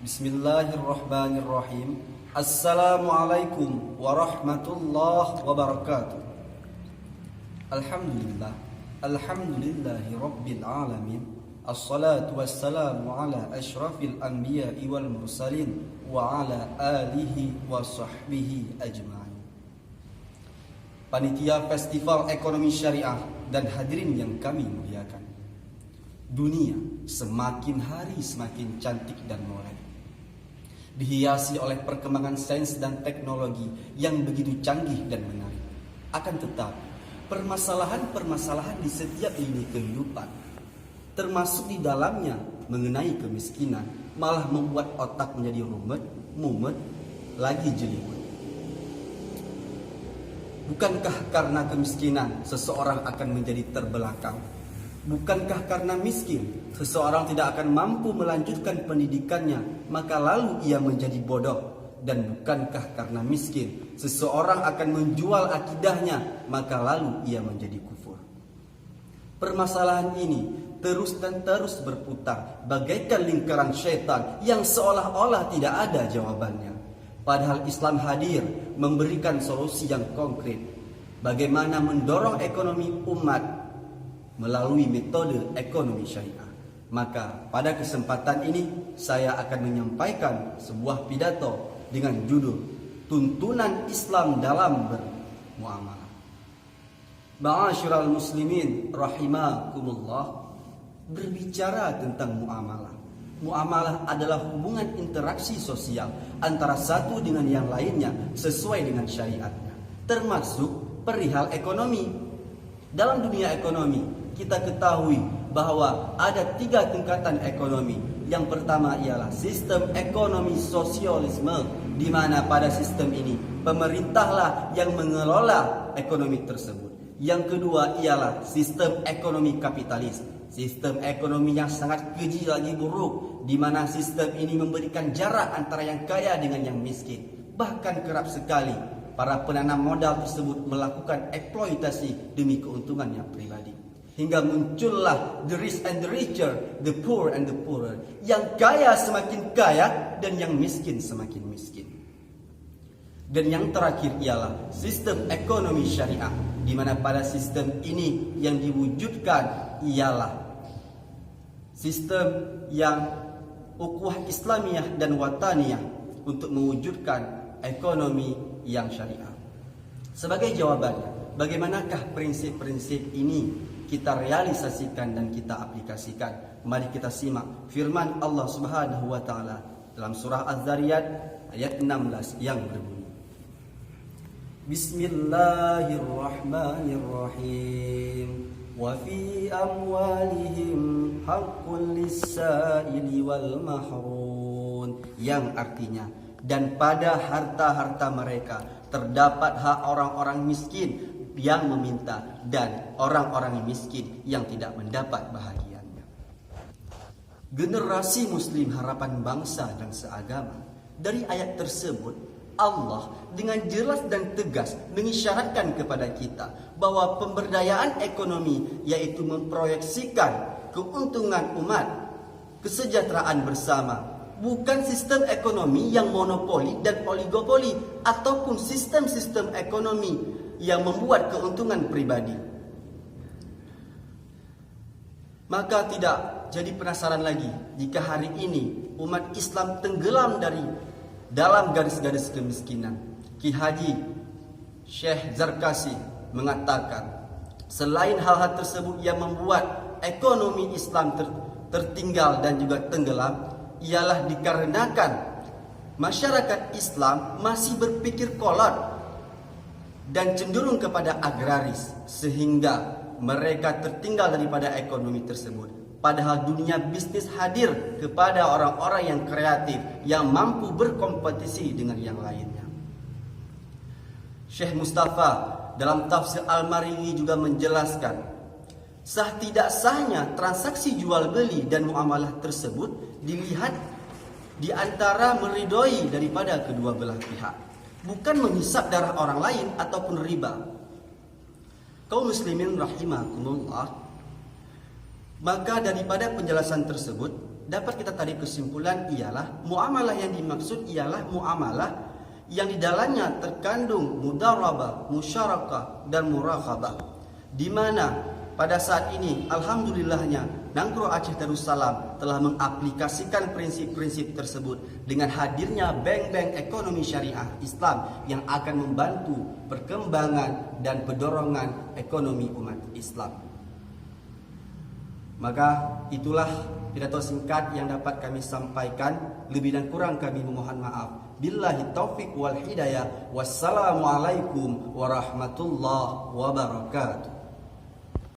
Bismillahirrahmanirrahim. Assalamualaikum warahmatullahi wabarakatuh. Alhamdulillah. Alhamdulillahi rabbil alamin. Assalatu wassalamu ala asyrafil anbiya'i wal mursalin wa ala alihi wa sahbihi ajma'in. Panitia Festival Ekonomi Syariah dan hadirin yang kami muliakan. Dunia semakin hari semakin cantik dan molek, dihiasi oleh perkembangan sains dan teknologi yang begitu canggih dan menarik. Akan tetapi, permasalahan-permasalahan di setiap lini kehidupan, termasuk di dalamnya mengenai kemiskinan, malah membuat otak menjadi rumet, mumet, lagi jelimet. Bukankah karena kemiskinan seseorang akan menjadi terbelakang? Bukankah karena miskin seseorang tidak akan mampu melanjutkan pendidikannya, maka lalu ia menjadi bodoh? Dan bukankah karena miskin seseorang akan menjual akidahnya, maka lalu ia menjadi kufur? Permasalahan ini terus dan terus berputar bagaikan lingkaran syaitan yang seolah-olah tidak ada jawabannya. Padahal Islam hadir memberikan solusi yang konkret bagaimana mendorong ekonomi umat melalui metode ekonomi syariah. Maka pada kesempatan ini saya akan menyampaikan sebuah pidato dengan judul Tuntunan Islam dalam Bermuamalah. Ma'asyiral muslimin rahimakumullah. Berbicara tentang muamalah. Muamalah adalah hubungan interaksi sosial antara satu dengan yang lainnya sesuai dengan syariatnya, termasuk perihal ekonomi. Dalam dunia ekonomi kita ketahui bahwa ada 3 tingkatan ekonomi. Yang pertama ialah sistem ekonomi sosialisme, di mana pada sistem ini pemerintahlah yang mengelola ekonomi tersebut. Yang kedua ialah sistem ekonomi kapitalis, sistem ekonomi yang sangat keji lagi buruk, di mana sistem ini memberikan jarak antara yang kaya dengan yang miskin. Bahkan kerap sekali para penanam modal tersebut melakukan eksploitasi demi keuntungannya pribadi. Hingga muncullah the rich and the richer, the poor and the poorer. Yang kaya semakin kaya dan yang miskin semakin miskin. Dan yang terakhir ialah sistem ekonomi syariah, di mana pada sistem ini yang diwujudkan ialah sistem yang ukhuwah Islamiyah dan wataniyah untuk mewujudkan ekonomi yang syariah. Sebagai jawabannya, bagaimanakah prinsip-prinsip ini kita realisasikan dan kita aplikasikan? Mari kita simak firman Allah Subhanahu wa taala dalam surah Az-Zariyat ayat 16 yang berbunyi, Bismillahirrahmanirrahim. Wa fi amwalihim haqqul lis-sa'ili wal mahrum. Yang artinya, dan pada harta-harta mereka terdapat hak orang-orang miskin yang meminta dan orang-orang miskin yang tidak mendapat bahagiannya. Generasi muslim harapan bangsa dan seagama, dari ayat tersebut Allah dengan jelas dan tegas mengisyaratkan kepada kita bahwa pemberdayaan ekonomi yaitu memproyeksikan keuntungan umat, kesejahteraan bersama, bukan sistem ekonomi yang monopoli dan oligopoli ataupun sistem-sistem ekonomi yang membuat keuntungan pribadi. Maka tidak jadi penasaran lagi jika hari ini umat Islam tenggelam dalam garis-garis kemiskinan. Ki Haji Syekh Zarkasi mengatakan, selain hal-hal tersebut yang membuat ekonomi Islam tertinggal dan juga tenggelam, ialah dikarenakan masyarakat Islam masih berpikir kolot dan cenderung kepada agraris, sehingga mereka tertinggal daripada ekonomi tersebut. Padahal dunia bisnis hadir kepada orang-orang yang kreatif, yang mampu berkompetisi dengan yang lainnya. Syekh Mustafa dalam tafsir Al-Marighi juga menjelaskan, sah tidak sahnya transaksi jual beli dan muamalah tersebut dilihat di antara meridhoi daripada kedua belah pihak, bukan menghisap darah orang lain ataupun riba. Kaum muslimin rahimakumullah, maka daripada penjelasan tersebut dapat kita tarik kesimpulan ialah muamalah yang dimaksud ialah muamalah yang di dalamnya terkandung mudarabah, musyarakah dan murakhabah, di mana pada saat ini alhamdulillahnya Nanggroe Aceh Darussalam telah mengaplikasikan prinsip-prinsip tersebut dengan hadirnya bank-bank ekonomi syariah Islam yang akan membantu perkembangan dan pendorongan ekonomi umat Islam. Maka itulah pidato singkat yang dapat kami sampaikan. Lebih dan kurang kami memohon maaf. Billahi taufiq wal hidayah. Wassalamualaikum warahmatullahi wabarakatuh.